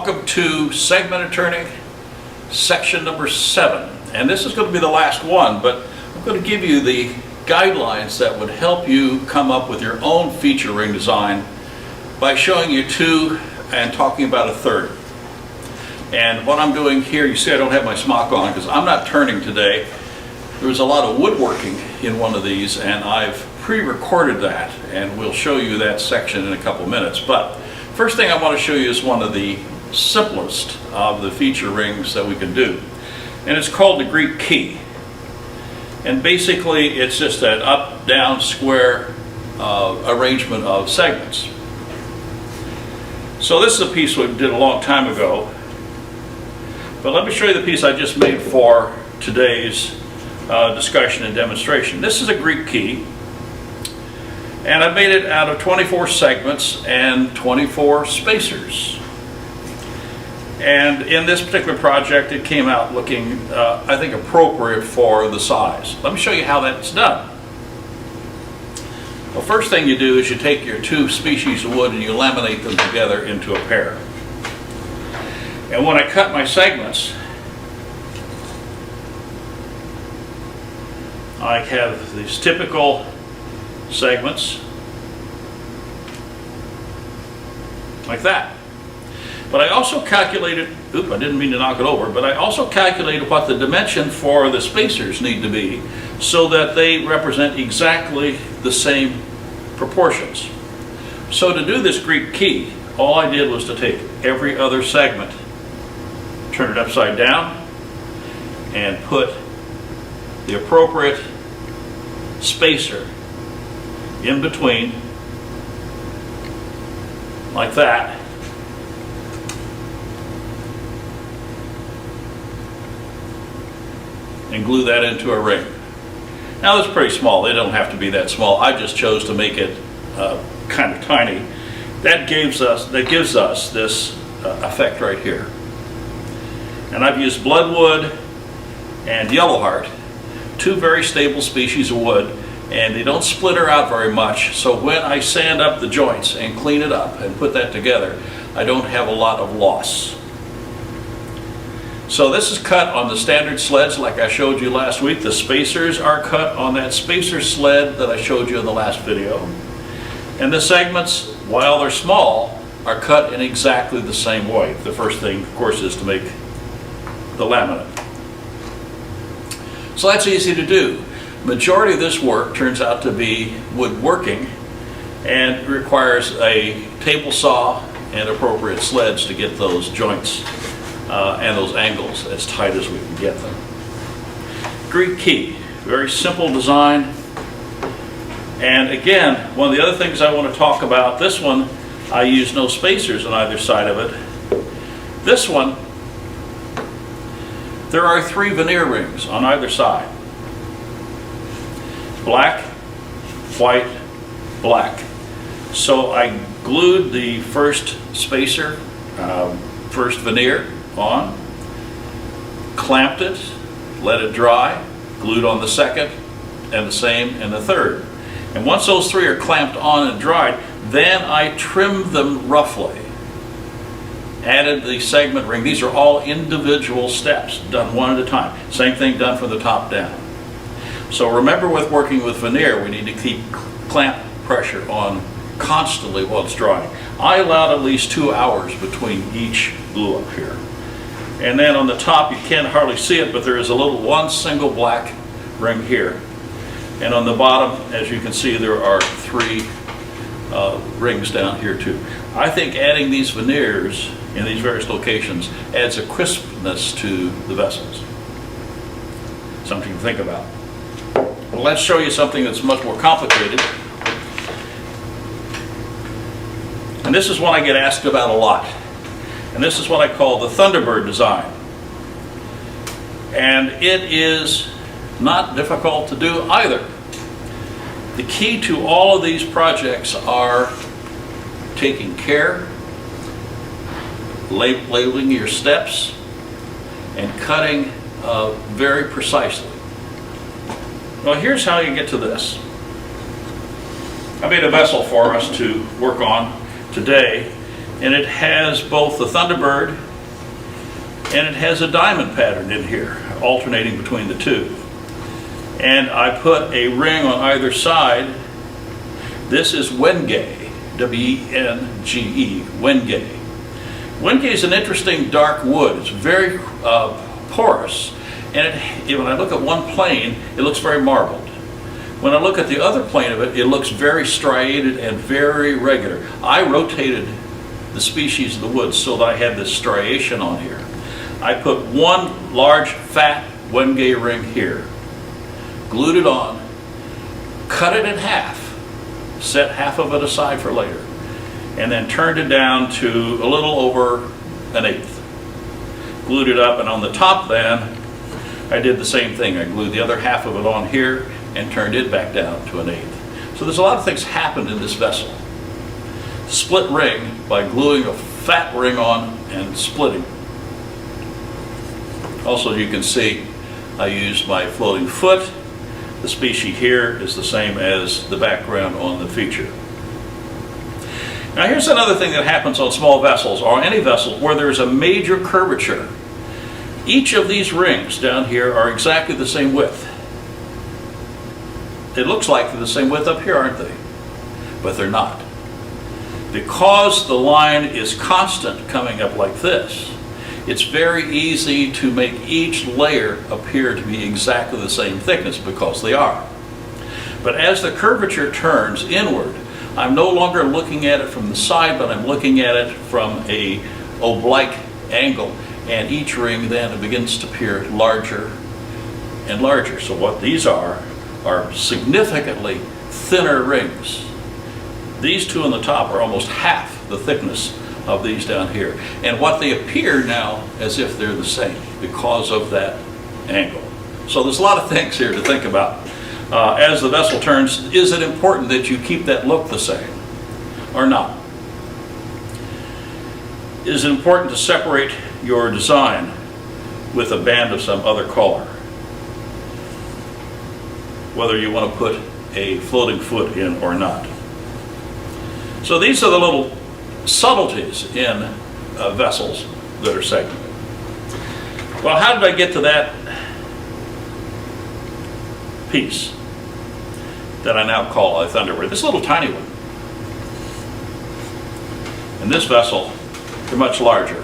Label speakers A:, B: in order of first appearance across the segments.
A: Welcome to segmented turning, section number 7. And this is going to be the last one, but I'm going to give you the guidelines that would help you come up with your own feature ring design by showing you two and talking about a third. And what I'm doing here, you see I don't have my smock on because I'm not turning today. There was a lot of woodworking in one of these and I've pre-recorded that, and we'll show you that section in a couple minutes. But first thing I want to show you is one of the simplest of the feature rings that we can do, and it's called the Greek key. And basically it's just an up down square arrangement of segments. So this is a piece we did a long time ago, but let me show you the piece I just made for today's discussion and demonstration. This is a Greek key, and I made it out of 24 segments and 24 spacers. And in this particular project, it came out looking, I think, appropriate for the size. Let me show you how that's done. The first thing you do is you take your two species of wood and you laminate them together into a pair. And when I cut my segments, I have these typical segments like that. But I also calculated, I didn't mean to knock it over, but I also calculated what the dimension for the spacers need to be so that they represent exactly the same proportions. So to do this Greek key, all I did was to take every other segment, turn it upside down, and put the appropriate spacer in between, like that. And glue that into a ring. Now that's pretty small. They don't have to be that small. I just chose to make it kind of tiny. That gives us this effect right here. And I've used bloodwood and yellowheart, two very stable species of wood, and they don't splitter out very much. So when I sand up the joints and clean it up and put that together, I don't have a lot of loss. So this is cut on the standard sleds like I showed you last week. The spacers are cut on that spacer sled that I showed you in the last video. And the segments, while they're small, are cut in exactly the same way. The first thing, of course, is to make the laminate. So that's easy to do. Majority of this work turns out to be woodworking and requires a table saw and appropriate sleds to get those joints and those angles as tight as we can get them. Greek key, very simple design. And again, one of the other things I want to talk about, this one I use no spacers on either side of it. This one, there are 3 veneer rings on either side. Black, white, black. So I glued the first spacer, first veneer on, clamped it, let it dry, glued on the second, and the same in the third. And once those 3 are clamped on and dried, then I trimmed them roughly. Added the segment ring. These are all individual steps, done one at a time. Same thing done from the top down. So remember, with working with veneer, we need to keep clamp pressure on constantly while it's drying. I allowed at least 2 hours between each glue up here. And then on the top, you can't hardly see it, but there is one single black ring here. And on the bottom, as you can see, there are 3 rings down here too. I think adding these veneers in these various locations adds a crispness to the vessels. Something to think about. Well, let's show you something that's much more complicated. And this is one I get asked about a lot. And this is what I call the Thunderbird design. And it is not difficult to do either. The key to all of these projects are taking care, labeling your steps, and cutting very precisely. Well, here's how you get to this. I made a vessel for us to work on today, and it has both the Thunderbird and it has a diamond pattern in here, alternating between the two. And I put a ring on either side. This is Wenge, W-E-N-G-E, Wenge. Wenge is an interesting dark wood. It's very porous, and when I look at one plane, it looks very marbled. When I look at the other plane of it, it looks very striated and very regular. I rotated the species of the wood so that I had this striation on here. I put one large fat Wenge ring here, glued it on, cut it in half, set half of it aside for later, and then turned it down to a little over 1/8. Glued it up, and on the top then, I did the same thing. I glued the other half of it on here and turned it back down to 1/8. So there's a lot of things happened in this vessel. Split ring by gluing a fat ring on and splitting. Also, you can see I used my floating foot. The species here is the same as the background on the feature. Now here's another thing that happens on small vessels, or any vessel, where there's a major curvature. Each of these rings down here are exactly the same width. It looks like they're the same width up here, aren't they? But they're not. Because the line is constant coming up like this, it's very easy to make each layer appear to be exactly the same thickness, because they are. But as the curvature turns inward, I'm no longer looking at it from the side, but I'm looking at it from a oblique angle, and each ring then begins to appear larger and larger. So what these are significantly thinner rings. These two on the top are almost half the thickness of these down here, and what they appear now as if they're the same because of that angle. So there's a lot of things here to think about. As the vessel turns, is it important that you keep that look the same or not? Is it important to separate your design with a band of some other color? Whether you want to put a floating foot in or not. So these are the little subtleties in vessels that are segmented. Well, how did I get to that piece that I now call a Thunderbird? This little tiny one. And this vessel, they're much larger.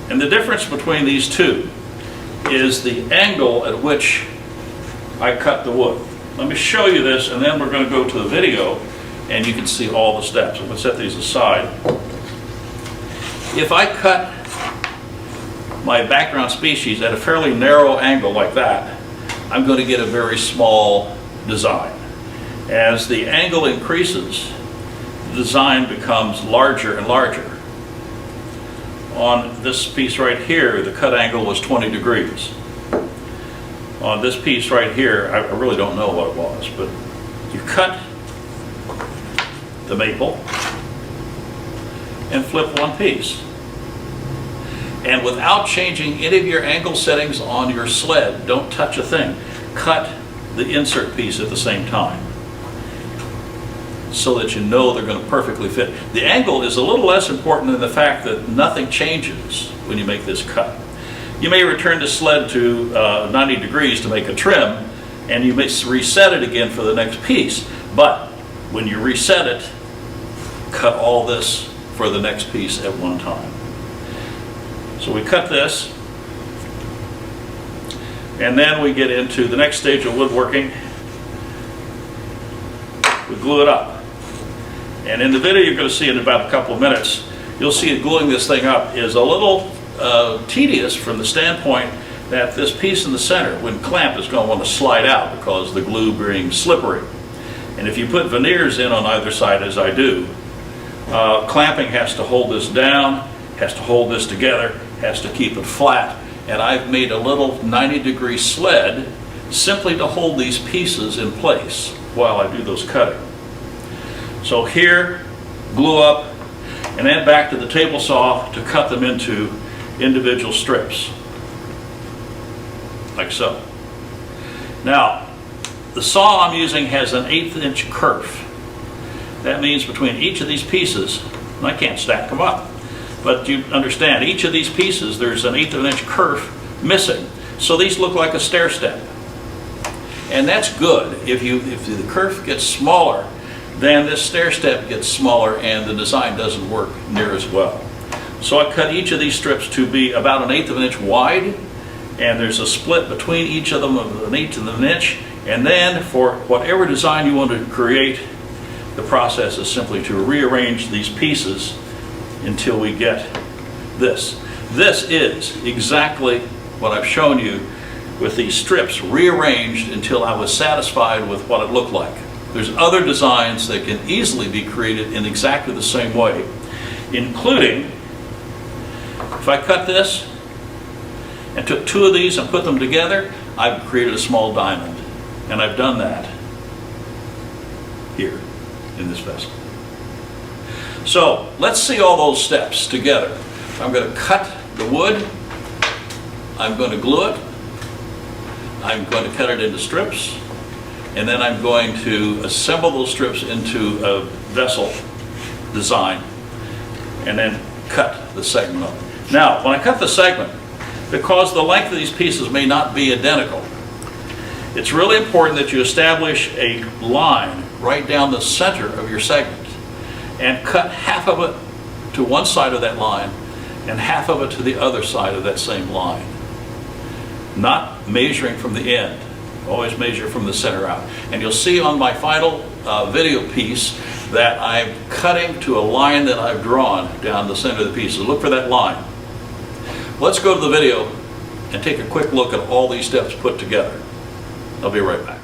A: And the difference between these two is the angle at which I cut the wood. Let me show you this, and then we're going to go to the video and you can see all the steps. I'm going to set these aside. If I cut my background species at a fairly narrow angle like that, I'm going to get a very small design. As the angle increases, the design becomes larger and larger. On this piece right here, the cut angle was 20 degrees. On this piece right here, I really don't know what it was, but you cut the maple and flip one piece. And without changing any of your angle settings on your sled, don't touch a thing. Cut the insert piece at the same time so that you know they're going to perfectly fit. The angle is a little less important than the fact that nothing changes when you make this cut. You may return the sled to 90 degrees to make a trim, and you may reset it again for the next piece. But when you reset it, cut all this for the next piece at one time. So we cut this, and then we get into the next stage of woodworking. We glue it up. And in the video you're going to see in about a couple of minutes, you'll see it gluing this thing up is a little tedious from the standpoint that this piece in the center, when clamped, is going to want to slide out because the glue being slippery. And if you put veneers in on either side, as I do, clamping has to hold this down, has to hold this together, has to keep it flat. And I've made a little 90-degree sled simply to hold these pieces in place while I do those cutting. So here, glue up, and then back to the table saw to cut them into individual strips, like so. Now, the saw I'm using has an 1/8 inch kerf. That means between each of these pieces, and I can't stack them up. But you understand, each of these pieces, there's an 1/8 of an inch kerf missing. So these look like a stair step. And that's good. If the kerf gets smaller, then this stair step gets smaller and the design doesn't work near as well. So I cut each of these strips to be about an 1/8 of an inch wide, and there's a split between each of them of an 1/8 of an inch. And then for whatever design you want to create, the process is simply to rearrange these pieces until we get this. This is exactly what I've shown you with these strips rearranged until I was satisfied with what it looked like. There's other designs that can easily be created in exactly the same way, including if I cut this and took 2 of these and put them together, I've created a small diamond. And I've done that here in this vessel. So let's see all those steps together. I'm going to cut the wood, I'm going to glue it, I'm going to cut it into strips, and then I'm going to assemble those strips into a vessel design and then cut the segment up. Now, when I cut the segment, because the length of these pieces may not be identical, it's really important that you establish a line right down the center of your segment and cut half of it to one side of that line and half of it to the other side of that same line. Not measuring from the end, always measure from the center out. And you'll see on my final video piece that I'm cutting to a line that I've drawn down the center of the piece. So look for that line. Let's go to the video and take a quick look at all these steps put together. I'll be right back.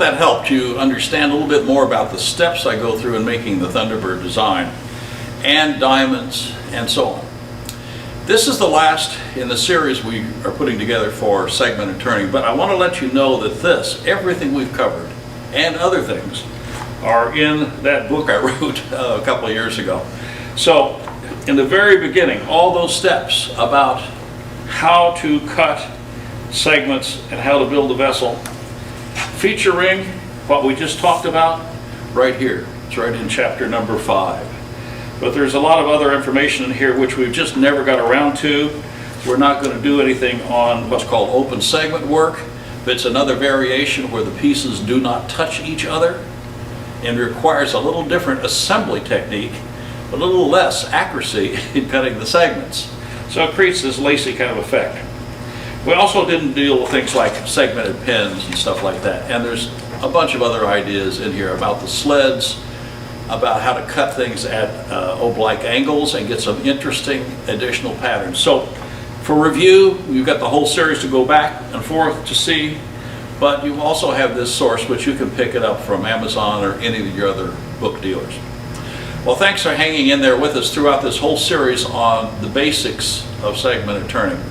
A: that helped you understand a little bit more about the steps I go through in making the Thunderbird design, and diamonds, and so on. This is the last in the series we are putting together for segment and turning, but I want to let you know that everything we've covered, and other things, are in that book I wrote a couple of years ago. So, in the very beginning, all those steps about how to cut segments and how to build a vessel, featuring what we just talked about right here. It's right in chapter number 5. But there's a lot of other information in here which we've just never got around to. We're not going to do anything on what's called open segment work. It's another variation where the pieces do not touch each other and requires a little different assembly technique, a little less accuracy in cutting the segments. So it creates this lacy kind of effect. We also didn't deal with things like segmented pins and stuff like that. And there's a bunch of other ideas in here about the sleds, about how to cut things at oblique angles and get some interesting additional patterns. So for review, you've got the whole series to go back and forth to see, but you also have this source which you can pick it up from Amazon or any of your other book dealers. Well, thanks for hanging in there with us throughout this whole series on the basics of segment and turning.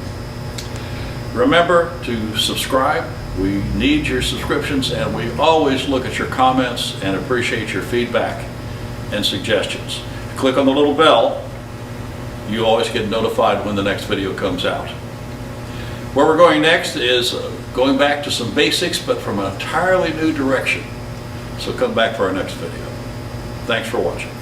A: Remember to subscribe. We need your subscriptions, and we always look at your comments and appreciate your feedback and suggestions. Click on the little bell. You always get notified when the next video comes out. Where we're going next is going back to some basics, but from an entirely new direction. So come back for our next video. Thanks for watching.